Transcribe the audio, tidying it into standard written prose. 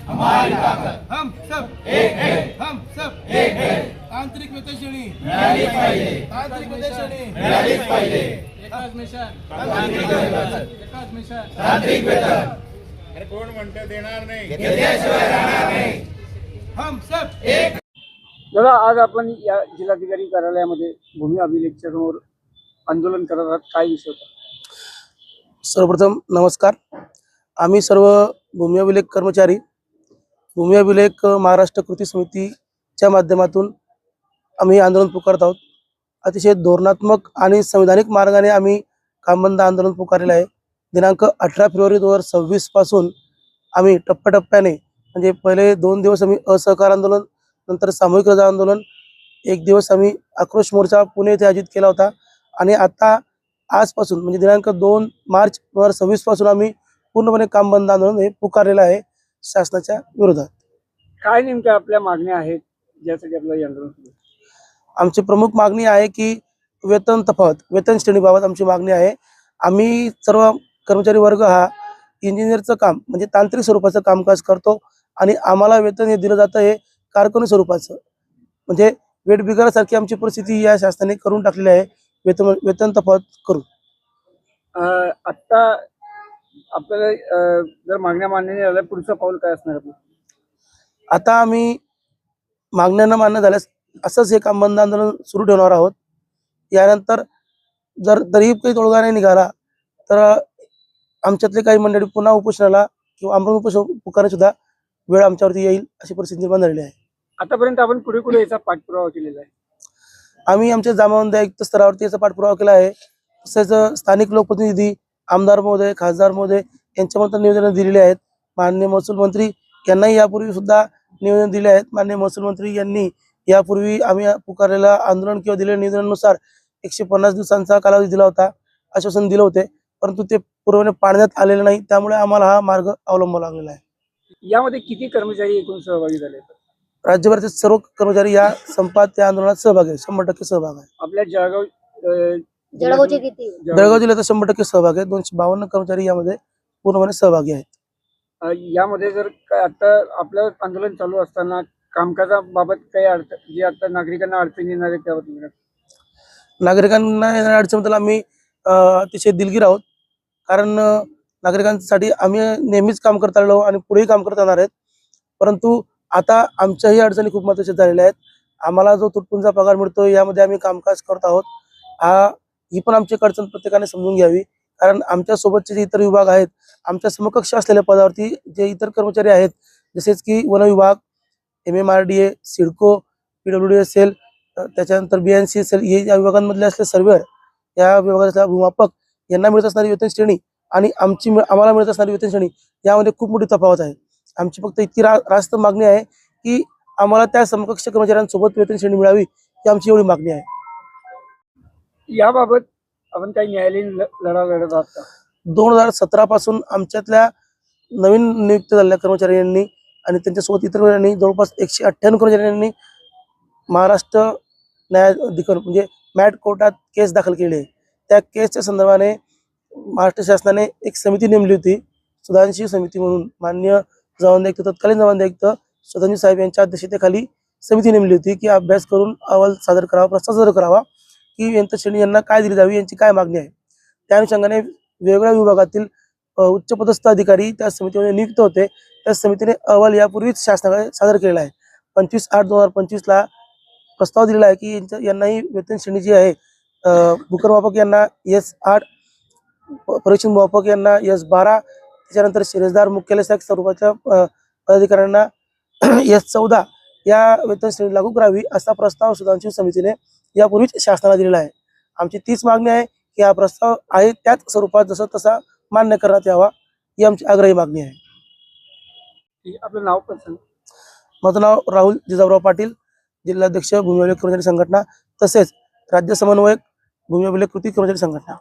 हमारी ताकत, हम सब एक है, हम सब एक है, तांत्रिक वेतनश्रेणी मिळालीच पाहिजे, तांत्रिक वेतनश्रेणी मिळालीच पाहिजे, एकाच मिशन तांत्रिक वेतन एकाच मिशन तांत्रिक वेतन अरे कोण म्हणतं देणार नाही, घेतल्याशिवाय राहणार नाही, हम सब एक. दादा, आज आपण या जिल्हाधिकारी कार्यालयामध्ये भूमी अभिलेखच्या समोर आंदोलन करत आहात. काय विषय होता? सर्वप्रथम नमस्कार. आम्ही सर्व भूमी अभिलेख कर्मचारी भूमी अभिलेख महाराष्ट्र कृती समितीच्या माध्यमातून आम्ही आंदोलन पुकारत आहोत. अतिशय धोरणात्मक आणि संविधानिक मार्गाने आम्ही कामबंद आंदोलन पुकारलेलं आहे. दिनांक 18 फेब्रुवारी 2026 पासून आम्ही टप्प्याटप्प्याने म्हणजे पहिले 2 दिवस आम्ही असहकार आंदोलन, नंतर सामूहिक रजा आंदोलन, 1 दिवस आम्ही आक्रोश मोर्चा पुणे येथे आयोजित केला होता आणि आता आजपासून म्हणजे दिनांक 2 मार्च 2026 पासून आम्ही पूर्णपणे काम बंद आंदोलन हे पुकारलेलं आहे शासनाच्या विरोधात. काय नेमक्या आपल्या मागण्या आहेत ज्यासाठी आपलं हे आंदोलन सुरू आहे? आमची प्रमुख मागणी आहे की वेतन तफावत, वेतन श्रेणीबाबत आमची मागणी आहे. आम्ही सर्व कर्मचारी वर्ग हा इंजिनियरचं काम म्हणजे तांत्रिक स्वरूपाचं कामकाज करतो आणि आम्हाला वेतन हे दिलं जातं हे कारकुनी स्वरूपाचं, म्हणजे वेठबिगारासारखी आमची परिस्थिती या शासनाने करून टाकलेली आहे. वेतन तफावत करून आता आपल्याला जर मागण्या मान्य नाही झाल्या पुढचं पाऊल काय असणार आपलं? आता आम्ही मागण्यांना मान्य झाल्यास असंच हे काम बंद आंदोलन सुरू ठेवणार आहोत. यानंतर जर तरीही काही तोडगा नाही निघाला तर आमच्यातले काही मंडळी पुन्हा उपोषणाला किंवा आमरण उपोषण पुकारण्याची सुद्धा वेळ आमच्यावरती येईल अशी परिस्थिती निर्माण झालेली आहे. आतापर्यंत आपण पुढे कुठे याचा पाठपुरावा केलेला आहे? आम्ही आमच्या जामवंत आयुक्त स्तरावरती याचा पाठपुरावा केला आहे. तसेच स्थानिक लोकप्रतिनिधी, आमदार महोदय, खासदार महोदय यांच्यापर्यंत निवेदनं दिलेली आहेत. माननीय महसूल मंत्री यांनाही यापूर्वी सुद्धा निवेदन दिले आहेत. माननीय महसूल मंत्री यांनी यापूर्वी आम्ही पुकारलेला आंदोलन किंवा दिलेल्या निवेदनानुसार 150 दिवसांचा कालावधी दिला होता, आश्वासन दिलं होते, परंतु ते पूर्णपणे पाळण्यात आलेलं नाही. त्यामुळे आम्हाला हा मार्ग अवलंबावा लागलेला आहे. यामध्ये किती कर्मचारी एकूण सहभागी झाले? राज्यभरातील सर्व कर्मचारी या संपात त्या आंदोलनात सहभागी आहे. 100% सहभाग आहे. आपल्या जळगावचे किती? जळगाव जिल्ह्यात 100% सहभाग आहे. 252 कर्मचारी यामध्ये पूर्णपणे सहभागी आहेत. यामध्ये जर आता आपलं आंदोलन चालू असताना कामकाजाबाबत काही अडचण जे आता नागरिकांना अडचणी येणार आहे त्याबद्दल? नागरिकांना येणाऱ्या अडचणीबद्दल आम्ही अतिशय दिलगीर आहोत. कारण नागरिकांसाठी आम्ही नेहमीच काम करत आलेलो आणि पुढेही काम करत राहणार आहेत. परंतु आता आमच्याही अडचणी खूप महत्त्वाच्या झालेल्या आहेत. आम्हाला जो तुटपुंजा पगार मिळतो यामध्ये आम्ही कामकाज करत आहोत. ही पण आमची अडचण प्रत्येकाने समजून घ्यावी. कारण आमच्या सोबतचे जे इतर विभाग आहेत, आमच्या समकक्ष असलेल्या पदावरती जे इतर कर्मचारी आहेत, जसेच की वन विभाग, MMRDA, सिडको, PWD सेल, त्याच्यानंतर BNC सेल, हे या विभागांमधले असले सर्वेअर, या विभागातल्या भूमापक यांना मिळत असणारी वेतन श्रेणी आणि आम्हाला मिळत असणारी वेतन श्रेणी यामध्ये खूप मोठी तफावत आहे. आमची फक्त इतकी रास्त मागणी आहे की आम्हाला त्या समकक्ष कर्मचाऱ्यांसोबत वेतन श्रेणी मिळावी, ही आमची एवढी मागणी आहे. याबाबत आपण काही न्यायालयीन लढा लढत आहात का? 2017 पासून आमच्यातल्या नवीन नियुक्त झालेल्या कर्मचाऱ्यांनी आणि त्यांच्यासोबत इतर कर्मचाऱ्यांनी जवळपास 198 कर्मचाऱ्यांनी महाराष्ट्र न्यायाधिकरण म्हणजे मॅट कोर्टात केस दाखल केली आहे. त्या केसच्या संदर्भाने महाराष्ट्र शासनाने एक समिती नेमली होती, सुधांशी समिती म्हणून. माननीय जबाबदार आयुक्त, तत्कालीन जबाबदार आयुक्त सुधांशी साहेब यांच्या अध्यक्षतेखाली समिती नेमली होती की अभ्यास करून अहवाल सादर करावा, प्रस्ताव सादर करावा की वेतन श्रेणी यांना काय दिली जावी, यांची काय मागणी आहे. त्या अनुषंगाने वेगवेगळ्या विभागातील उच्चपदस्थ अधिकारी त्या समितीमध्ये नियुक्त होते. त्या समितीने अहवाल यापूर्वीच शासनाकडे सादर केलेला आहे. 25/8/2025 प्रस्ताव दिलेला आहे की यांनाही वेतन श्रेणी जी आहे, भूकरमापक यांना S8, परीक्षण मापक यांना S12, त्याच्यानंतर शिरेसदार, मुख्यालय सहाय्यक स्वरूपाच्या पदाधिकाऱ्यांना S14 या वेतन श्रेणी लागू करावी, असा प्रस्ताव सुधांशी समितीने यापूर्वीच शासनाला दिलेला आहे. आमची तीच मागणी आहे की हा प्रस्ताव आहे त्याच स्वरूपात जसं तसा मान्य करण्यात यावा, ही आमची आग्रही मागणी आहे. आपलं नाव पण सांग. माझं नाव राहुल जिजाऊराव पाटील, जिल्हाध्यक्ष भूमी अभिलेख कर्मचारी संघटना, तसेच राज्य समन्वयक भूमी अभिलेख कृती कर्मचारी संघटना.